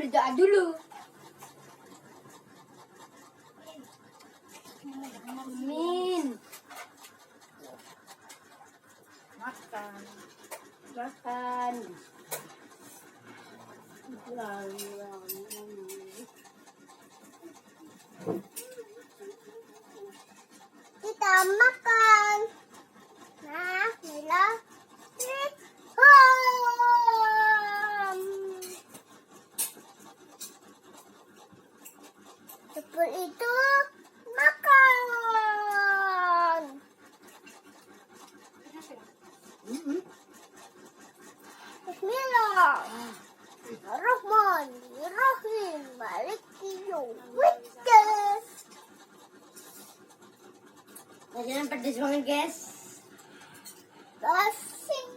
berdoa dulu. Amin. Makan. Makan. Kita makan. Nah, Mila. Seperti itu makan. Bismillah. Bismillahirrahmanirrahim. Maliki yaumiddin. Jajanan pedes banget, guys. Gasing.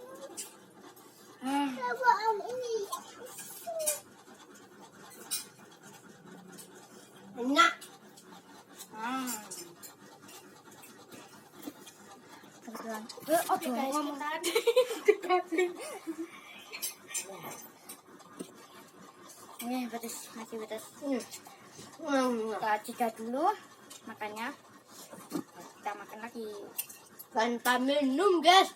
Apaan ini? Enak. Ngomong tadi. Ini pedes, masih pedes. Kita jeda dulu makannya. Kita makan lagi. Tanpa minum, guys.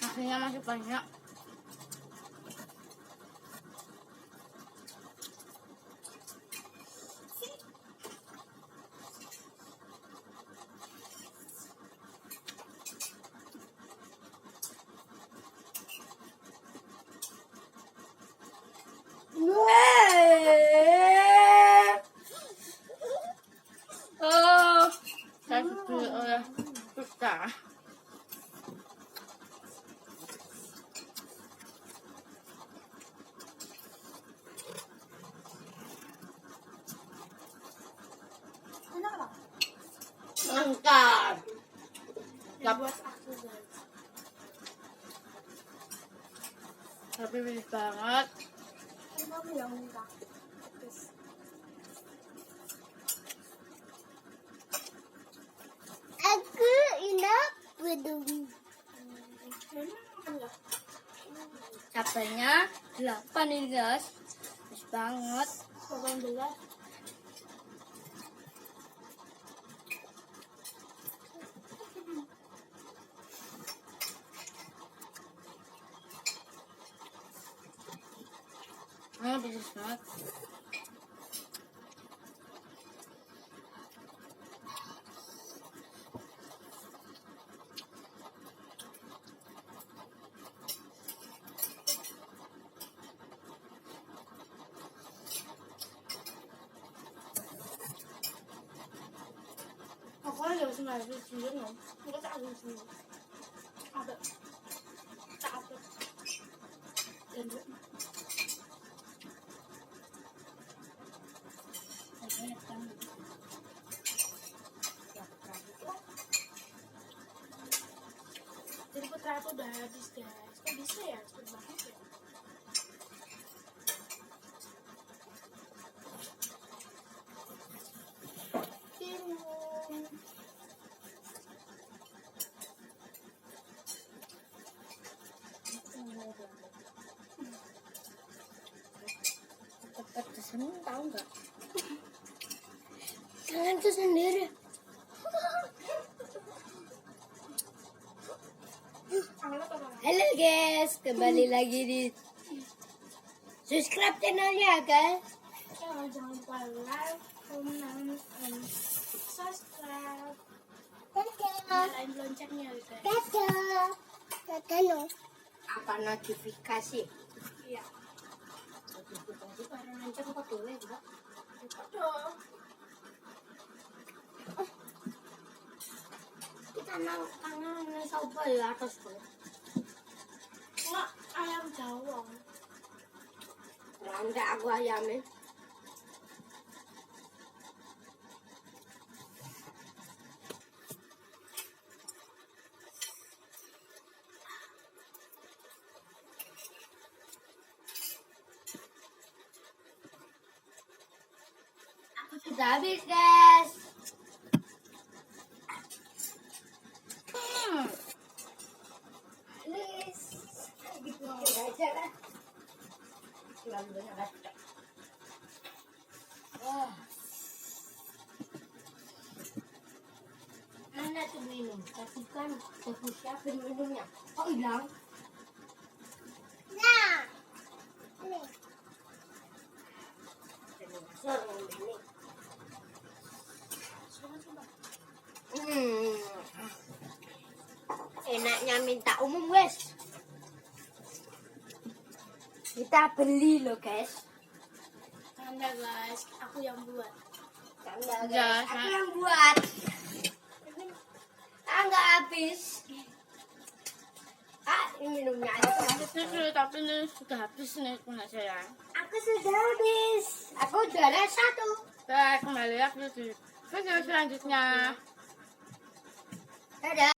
Nasinya masih banyak. Oh, saya dibeli oleh kita. Mantap. Buat aku, guys. Tapi pedes banget. Kamu yang minta. Aku enak bedung. Cabainya 8 ini, guys. Pedes banget. 18. Pedes banget. Aku ada sebenarnya di sini, kita tak ada di sini. Ada, tak ada. Dan jadi putra aku udah habis, guys. Kok bisa ya? Cepet banget ya. Pedesan tahu nggak? Kalian tuh sendiri. Halo guys, kembali lagi di subscribe channelnya guys. Jangan lupa like, comment, dan subscribe. Nyalain loncengnya, guys. Dadah. Dadah. Apa notifikasi? Iya. Notifikasi para lonceng kok boleh enggak? Dong. Kita kangen coba ya atas tuh. Nggak, ayam jawang. Rantai aku ayamnya. Aku sudah habis guys. Jangan. Terlalu banyak kacang. Wah. Mana tuh minum? Tapi kan aku siapin minumnya. Kok hilang? Nah. Ini. Seru ini. Enaknya minta umum, guys. Kita beli loh, guys. Anda guys, aku yang buat. Tanda, Ya, guys. Aku Kak. yang buat. Nggak habis. Ini minumnya aja. Tapi ini sudah habis nih punya saya. Aku sudah habis. Aku udah ada satu. Kita kembali lagi di video selanjutnya. Dadah.